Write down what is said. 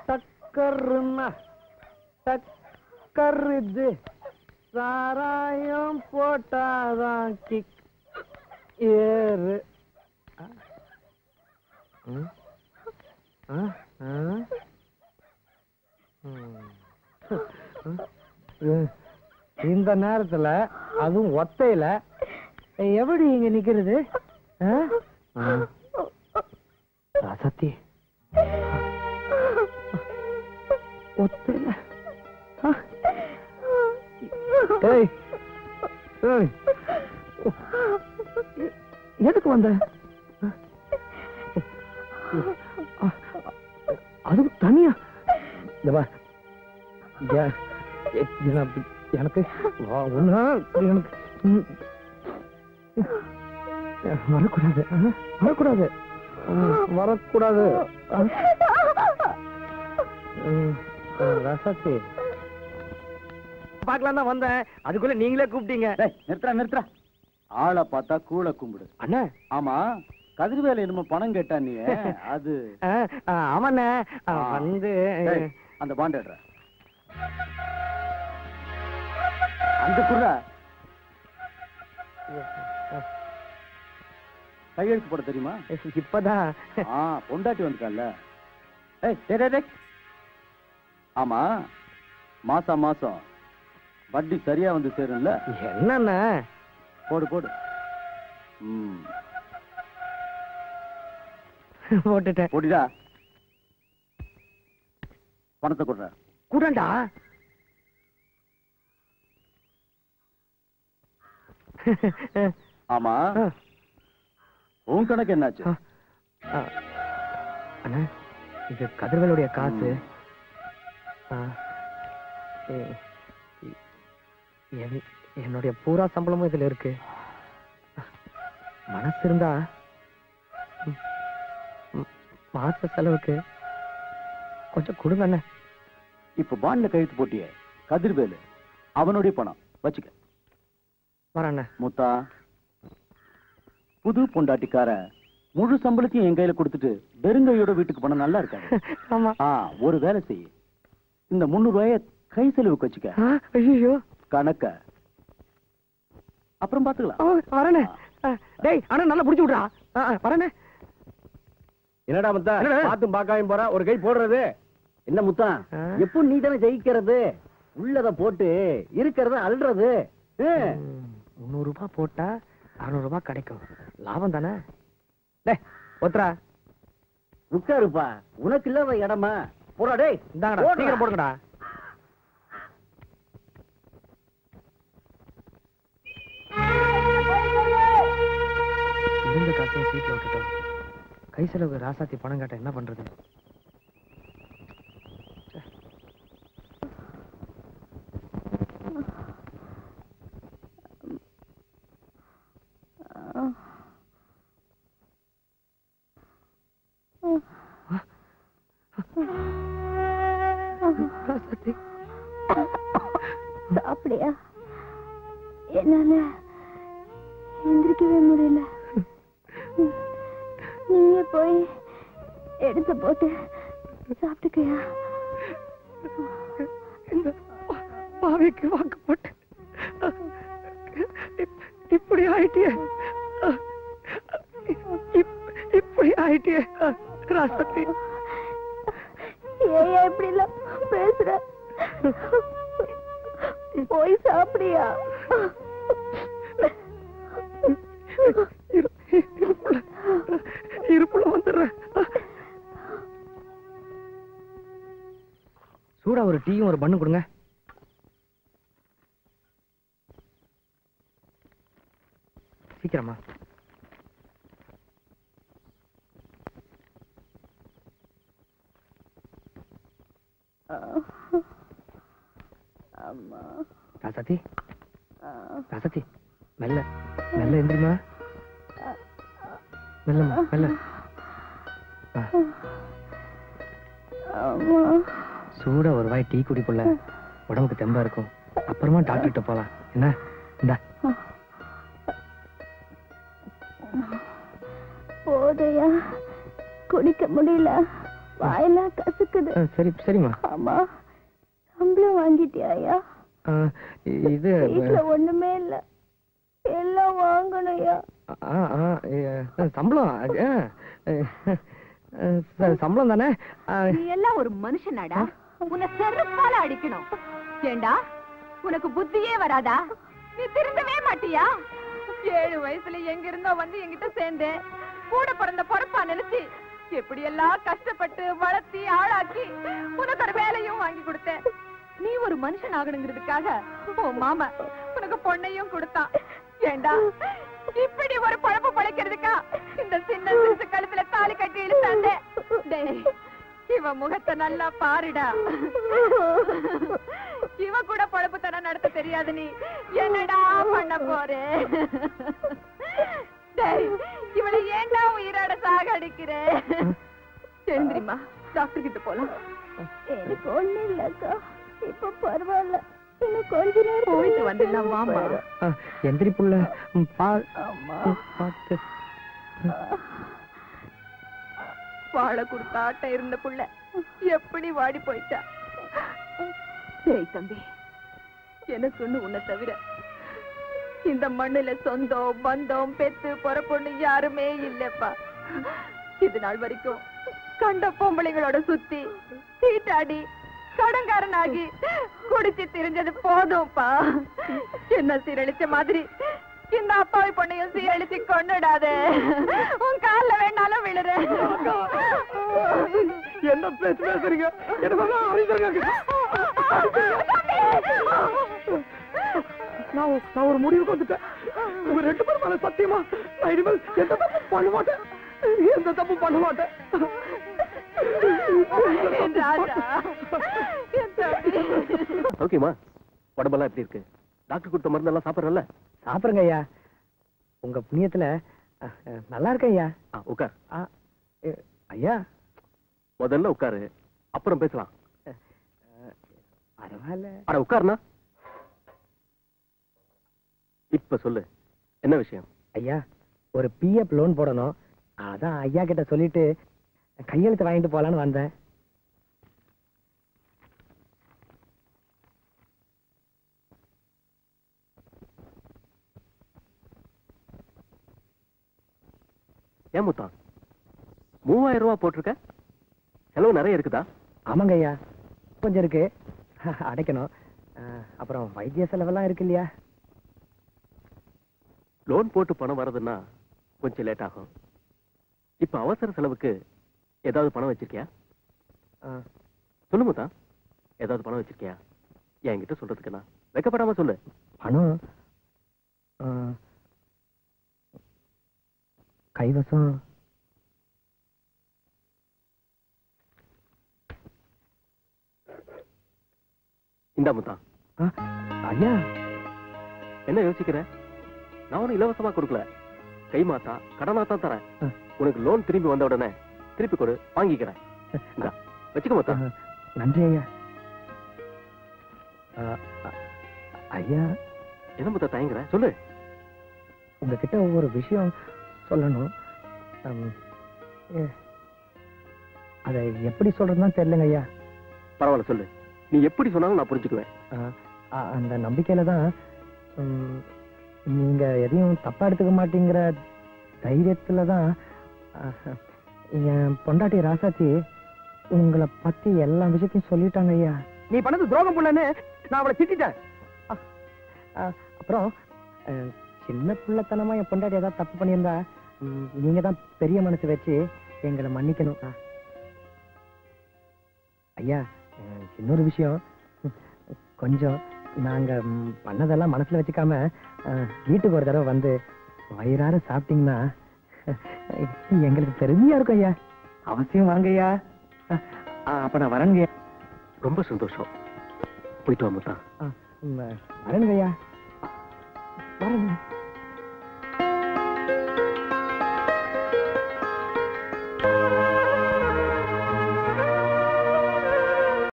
டக்கர்னா டக்கர் இது சாராயம் போட்டாதான் கிக் ஏறு. இந்த நேரத்துல அதுவும் ஒத்தையில எப்படி இங்க நிக்கிறது? சத்தி ஒத்தையில எதுக்கு வந்த? அது தனியா எனக்கு வரக்கூடாது வரக்கூடாது வரக்கூடாது. ரசத்தி பாக்கலாம் தான் வந்தேன், அதுக்குள்ள நீங்களே கூப்பிட்டீங்க. நிறுத்துறா ஆளை பார்த்தா கூழ கும்பிடு அண்ணா. ஆமா, கதிர்வேலை என்னமோ பணம் கேட்டா நீ அது? ஆமாண்ணே வந்து அந்த பாண்ட் எடுற அந்த குர்ரா கையெழுத்து போட தெரியுமா? இப்பதான் பொண்டாட்டி வந்துட்டால. ஆமா, மாசம் மாசம் வட்டி சரியா வந்து சேரும்ல? என்னண்ண போடு போடு. போட்டுட்டேன். போடிடா, பணத்தை கொடுற. கூடண்டா. ஆமா, உன் கணக்கு என்னாச்சு? அண்ணா, இது கதிர்வேலுடைய காசு. என்னுடைய பூரா சம்பளமும் இதுல இருக்கு. மனசு இருந்தா மாச செலவுக்கு கொஞ்சம் கொடுங்க அண்ணா. இப்ப பாண்ட்ல கழுத்து போட்டியே கதிர்வேலு, அவனுடைய பணம் வச்சுக்க. வரண்ண. முத்தா, புது பொண்டாட்டிக்கார முழு சம்பளத்தையும் என் கையில கொடுத்துட்டு வெறுங்கையோட வீட்டுக்கு போன நல்லா இருக்காது. ஆமா. ஒரு வேலை செய்ய, இந்த 300 ரூபாய கை செலவுக்கு வச்சுக்க. ஐயோ, கணக்க அப்புறம் பாத்துக்கலாம். வரண்ணே. டேய் அண்ணா, நல்லா புடிச்சு விடுறா. வரண்ணே. என்னடா முத்தா, பாத்தும் பாக்காம போற, ஒரு கை போடுறது என்ன முத்தா? எப்போ நீ தானே ஜெயிக்கிறது, உள்ளத போட்டு இருக்கிறத அல்றது. 300 ரூபாய் போட்டா 600 ரூபாய் கிடைக்கும், லாபம் தானே? டேய் ஒத்துறா. உட்காருப்பா, உனக்கு இல்லாத இடமா? போடா டேய். இந்தாங்கடா, சீக்கிரம் போடுங்கடா. இருந்த காசையும் சீட்ல விட்டுட்டோம். கை செலவுக்கு ராசாத்தி பணம் கேட்ட என்ன பண்றது? அப்படியா? என்னால எந்திரிக்கவே முடியல. நீயே போய் எடுத்து போட்டு சாப்பிட்டுக்கையா? இந்த பாவிக்கு வாக்கு போட்டு இப்படி ஆயிட்டியே, இப்படி ஆயிட்டியே ராசாத்தி. ஏன் இப்படி எல்லாம் பேசுற? போய் சாப்பிடியா? இருப்புல வந்துடுறேன். சூடா ஒரு டீயும் ஒரு பண்ணு கொடுங்க. சீக்கிரமா. ராசாத்தி, ராசாத்தி, மெல்ல மெல்ல எந்திரிமா. மெல்லமா மெல்ல. சூடா ஒரு வாய் டீ குடிப்புள்ள, உடம்புக்கு தெம்பா இருக்கும். அப்புறமா டாக்டர்கிட்ட போலாம். என்ன? இந்தா. போதையா, குடிக்க முடியல. வாயெல்லாம் கசக்குது. சரி சரிம்மா. ஆமா, சம்பளம் வாங்கிட்டியா? இது வீட்டுல ஒண்ணுமே இல்ல, எல்லாம் வாங்கணும்யா. சம்பளம் சம்பளம் தானே. நீ எல்லாம் ஒரு மனுஷனாடா? உன்னை செருப்பால அடிக்கணும். ஏண்டா உனக்கு புத்தியே வராதா? நீ திருந்தவே மாட்டியா? 7 வயசுல எங்க இருந்தோ வந்து என்கிட்ட சேர்ந்து கூட பிறந்த பொறுப்பா நினைச்சு எப்படி எல்லாம் கஷ்டப்பட்டு வளர்த்தி ஆளாக்கி உனக்கு ஒரு வேலையும் வாங்கி கொடுத்தேன். நீ ஒரு மனுஷன் ஆகணுங்கிறதுக்காக உன் மாமா உனக்கு பொண்ணையும் கொடுத்தான். ஏண்டா இப்படி ஒரு பழப்பு பழைக்கிறதுக்கா இந்த சின்ன சிறுசு கழுத்துல தாலி கட்டி இழுத்தாண்டே? இவ முகத்தை நல்லா பாருடா. இவ கூட பழப்பு தன நடத்த தெரியாது. நீ என்னடா பண்ண போறே? இவளை ஏண்டா உயிரோட சாகடிக்கிற? தெரியுமா, டாக்டர் கிட்ட போலாம். எனக்கு ஒண்ணு இல்லக்கா, இப்ப பரவாயில்ல. இன்னும் கொஞ்ச நேரம் போயிட்டு வந்துடலாம். வாமா. எந்திரி புள்ள, பார்த்து. வாழை கொடுத்த ஆட்ட இருந்த புள்ள எப்படி வாடி போயிட்டா? சரி தம்பி, எனக்குன்னு உன்னை தவிர இந்த மண்ணுல சொந்தம் பந்தம் பெத்து பொறப்பொண்ணு யாருமே இல்லப்பா. இது நாள் வரைக்கும் கண்ட பொம்பளைங்களோட சுத்தி சீட்டாடி கடங்காரனாகி குடிச்சு திரிஞ்சது போதும்பா. என்ன சீரழிச்ச மாதிரி இந்த அப்பாவி பொண்ணையும் சீரழிச்சு கொண்டுடாதே. உன் கால்ல வேணாலும் விழுற. என்ன பேசுறீங்க? நான் ஒரு முடிவுக்கு வந்துட்டேன். உங்க 2 பேரும் மேல சத்தியமா நான் இனிமேல் எந்த தப்பு பண்ண மாட்டேன். எந்த தப்பு பண்ண மாட்டேன். ஓகேமா, உடம்பெல்லாம் எப்படி இருக்கு? டாக்டர் கொடுத்த மருந்தெல்லாம் சாப்பிட்றல? சாப்பிடுங்க ஐயா, உங்க புண்ணியத்துல நல்லா இருக்க ஐயா. உட்கார். ஐயா முதல்ல உட்காரு, அப்புறம் பேசலாம். பரவாயில்ல. அட உட்காருனா. இப்ப சொல்லு, என்ன விஷயம்? ஐயா, ஒரு பிஎஃப் லோன் போடணும். அதான் ஐயா கிட்ட சொல்லிட்டு கையெழுத்து வாங்கிட்டு போலான்னு வந்தேன். ஏன் முத்தா 3000 ரூபாய் போட்டிருக்க? செலவு நிறைய இருக்குதா? ஆமாங்க ஐயா, கொஞ்சம் இருக்கு, அடைக்கணும். அப்புறம் வைத்திய செலவெல்லாம் இருக்கு இல்லையா? லோன் போட்டு பணம் வரதுன்னா கொஞ்சம் லேட் ஆகும். இப்ப அவசர செலவுக்கு ஏதாவது பணம் வச்சிருக்கியா? சொல்லு முத்தா, ஏதாவது பணம் வச்சிருக்கியா? என்கிட்ட சொல்றதுக்கு நான் வெக்கப்படாம சொல்லு. பணம் கைவசம் இந்தா முத்தா. ஐயா, என்ன யோசிக்கிற? நான் ஒன்னும் இலவசமா கொடுக்கல, கை மாத்தா கடனாத்தான் தரேன். உனக்கு லோன் திரும்பி வந்த உடனே திருப்பி கொடு, வாங்கிக்கிறேன். வச்சுக்க முத்தா. நன்றி ஐயா. ஐயா, என்ன முத்தா தயங்குற? சொல்லு. உங்ககிட்ட ஒவ்வொரு விஷயம் சொல்லணும். அதை எப்படி சொல்றதுன்னு தெரியலங்க ஐயா. பரவாயில்ல சொல்லு, நீ எப்படி சொன்னாலும் நான் புரிஞ்சுக்குவேன். அந்த நம்பிக்கையில தான் நீங்க எதையும் தப்பா எடுத்துக்க மாட்டீங்கிற தைரியத்துல தான் என் பொண்டாட்டி ராசாச்சி உங்களை பத்தி எல்லா விஷயத்தையும் சொல்லிட்டாங்க ஐயா. நீ பண்ணது துரோகம் பண்ணனே நான் அவளை திட்டிட்டேன். அப்புறம் சின்ன பிள்ளைத்தனமா என் பொண்டாட்டி ஏதாவது தப்பு பண்ணியிருந்தா நீங்க தான் பெரிய மனசு வச்சு எங்களை மன்னிக்கணும் ஐயா. இன்னொரு விஷயம், கொஞ்சம் நாங்க பண்ணதெல்லாம் மனசுல வச்சுக்காம வீட்டுக்கு ஒரு தடவை வந்து வயிறார சாப்பிட்டீங்கன்னா எங்களுக்கு பெருமையா இருக்கும் ஐயா. அவசியம் வாங்க ஐயா. அப்ப நான் வரேங்க. ரொம்ப சந்தோஷம். போயிட்டு வாமுட்டா. வரேங்க ஐயா. வரேங்க.